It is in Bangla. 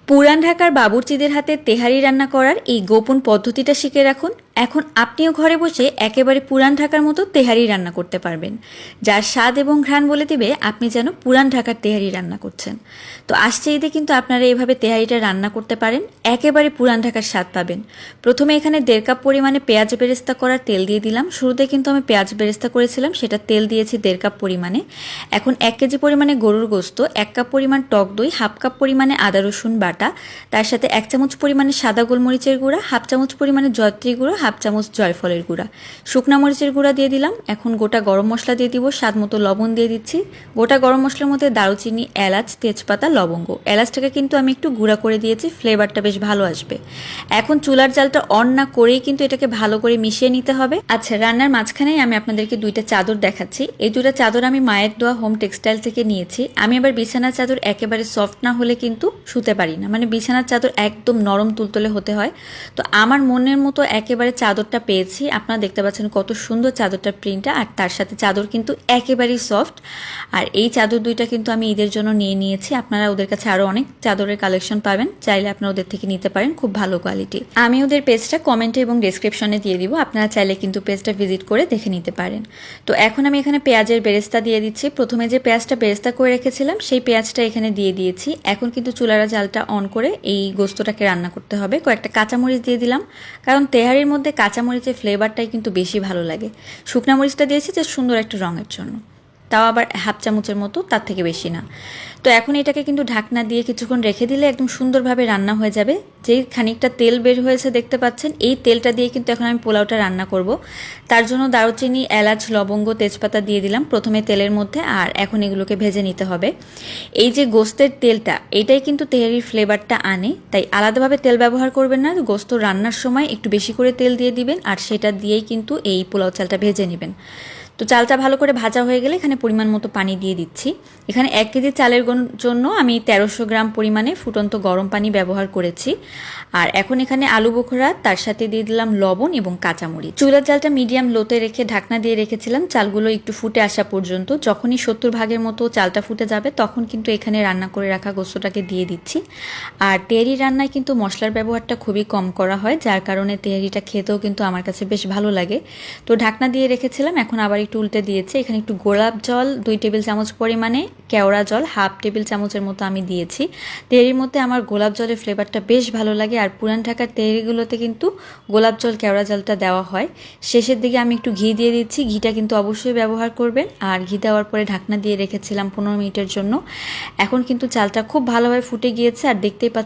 পুরান ঢাকার বাবুর্চিদের হাতে তেহারি রান্না করার এই গোপন পদ্ধতিটা শিখে রাখুন। এখন আপনিও ঘরে বসে একেবারে পুরান ঢাকার মতো তেহারি রান্না করতে পারবেন, যার স্বাদ এবং ঘ্রাণ বলে দেবে আপনি যেন পুরান ঢাকার তেহারি রান্না করছেন। তো আসছে ঈদে কিন্তু আপনারা এভাবে তেহারিটা রান্না করতে পারেন, একেবারে পুরান ঢাকার স্বাদ পাবেন। প্রথমে এখানে 1.5 কাপ পরিমাণে পেঁয়াজ বেরেস্তা করার তেল দিয়ে দিলাম। শুরুতে কিন্তু আমি পেঁয়াজ বেরেস্তা করেছিলাম, সেটা তেল দিয়েছি 1.5 কাপ পরিমাণে। এখন 1 কেজি পরিমাণে গরুর গোস্ত, 1 কাপ পরিমাণ টক দই, 1/2 কাপ পরিমাণে আদা রসুন বাটা, তার সাথে 1 চামচ পরিমাণে সাদা গোলমরিচের গুঁড়া, 1/2 চামচ পরিমাণে জয়ত্রী গুঁড়ো, 1/2 চামচ জয়ফলের গুঁড়া, শুকনা মরিচের গুঁড়া দিয়ে দিলাম। এখন গোটা গরম মশলা দিয়ে দিব, স্বাদ মতো লবণ দিয়ে দিচ্ছি। গোটা গরম মশলার মধ্যে দারুচিনি, এলাচ, তেজপাতা, লবঙ্গ। এলাচটাকে কিন্তু আমি একটু গুঁড়া করে দিয়েছি, ফ্লেভারটা বেশ ভালো আসবে। এখন চুলার জালটা অন না করেই কিন্তু এটাকে ভালো করে মিশিয়ে নিতে হবে। আচ্ছা, রান্নার মাঝখানেই আমি আপনাদেরকে 2টা চাদর দেখাচ্ছি। এই 2টা চাদর আমি মায়ের দোয়া হোম টেক্সটাইল থেকে নিয়েছি। আমি আবার বিছানার চাদর একেবারে সফট না হলে কিন্তু শুতে পারি না, মানে বিছানার চাদর একদম নরম তুলতুলে হতে হয়। তো আমার মনের মতো একেবারে চাদরটা পেয়েছি। আপনারা দেখতে পাচ্ছেন কত সুন্দর চাদরটার প্রিন্টটা, আর তার সাথে চাদর কিন্তু একেবারেই সফট। আর এই চাদর 2টা কিন্তু আমি ঈদের জন্য নিয়ে নিয়েছি। আপনারা ওদের কাছে আরও অনেক চাদরের কালেকশন পাবেন, চাইলে আপনারা ওদের থেকে নিতে পারেন, খুব ভালো কোয়ালিটি। আমি ওদের পেজটা কমেন্টে এবং ডেসক্রিপশনে দিয়ে দিব, আপনারা চাইলে কিন্তু পেজটা ভিজিট করে দেখে নিতে পারেন। তো এখন আমি এখানে পেঁয়াজের বেরেস্তা দিয়ে দিচ্ছি। প্রথমে যে পেঁয়াজটা বেরেস্তা করে রেখেছিলাম সেই পেঁয়াজটা এখানে দিয়ে দিয়েছি। এখন কিন্তু চুলার জালটা অন করে এই গোস্তটাকে রান্না করতে হবে। কয়েকটা কাঁচামরিচ দিয়ে দিলাম, কারণ তেহারির মধ্যে কাঁচামরিচের ফ্লেভারটাই কিন্তু বেশি ভালো লাগে। শুকনা মরিচটা দিয়েছি যে সুন্দর একটা রঙের জন্য, তাও আবার 1/2 চামচের মতো, তার থেকে বেশি না। তো এখন এটাকে কিন্তু ঢাকনা দিয়ে কিছুক্ষণ রেখে দিলে একদম সুন্দরভাবে রান্না হয়ে যাবে। যেই খানিকটা তেল বের হয়েছে দেখতে পাচ্ছেন, এই তেলটা দিয়ে কিন্তু এখন আমি পোলাওটা রান্না করব। তার জন্য দারুচিনি, এলাচ, লবঙ্গ, তেজপাতা দিয়ে দিলাম প্রথমে তেলের মধ্যে, আর এখন এগুলোকে ভেজে নিতে হবে। এই যে গোস্তের তেলটা, এটাই কিন্তু তেহারির ফ্লেভারটা আনে, তাই আলাদাভাবে তেল ব্যবহার করবেন না। গোস্ত রান্নার সময় একটু বেশি করে তেল দিয়ে দিবেন, আর সেটা দিয়েই কিন্তু এই পোলাও চালটা ভেজে নেবেন। তো চালটা ভালো করে ভাজা হয়ে গেলে এখানে পরিমাণ মতো পানি দিয়ে দিচ্ছি। এখানে 1 কেজি চালের জন্য আমি 1300 গ্রাম পরিমাণে ফুটন্ত গরম পানি ব্যবহার করেছি। আর এখন এখানে আলু বোখরা, তার সাথে দিয়ে দিলাম লবণ এবং কাঁচামরিচ। চুলার জালটা মিডিয়াম লোতে রেখে ঢাকনা দিয়ে রেখেছিলাম চালগুলো একটু ফুটে আসা পর্যন্ত। যখনই 70 ভাগের মতো চালটা ফুটে যাবে তখন কিন্তু এখানে রান্না করে রাখা গোস্তটাকে দিয়ে দিচ্ছি। আর তেহারি রান্নায় কিন্তু মশলার ব্যবহারটা খুবই কম করা হয়, যার কারণে তেহারিটা খেতেও কিন্তু আমার কাছে বেশ ভালো লাগে। তো ঢাকনা দিয়ে রেখেছিলাম, এখন আবার একটু উল্টে দিয়েছি। এখানে একটু গোলাপ জল 2 টেবিল চামচ পরিমাণে, কেওড়া জল 1/2 টেবিল চামচের মতো আমি দিয়েছি। তেহারির মধ্যে আমার গোলাপ জলের ফ্লেভারটা বেশ ভালো লাগে, আর পুরান ঢাকার তেহারিগুলোতে কিন্তু গোলাপ জল, কেওড়া জলটা দেওয়া হয়। শেষের দিকে আমি একটু ঘি দিয়ে দিচ্ছি, ঘিটা কিন্তু অবশ্যই ব্যবহার করবেন। আর ঘি দেওয়ার পরে ঢাকনা দিয়ে রেখেছিলাম 15 মিনিটের জন্য। এখন কিন্তু চালটা খুব ভালোভাবে ফুটে গিয়েছে, আর দেখতেই পাচ্ছেন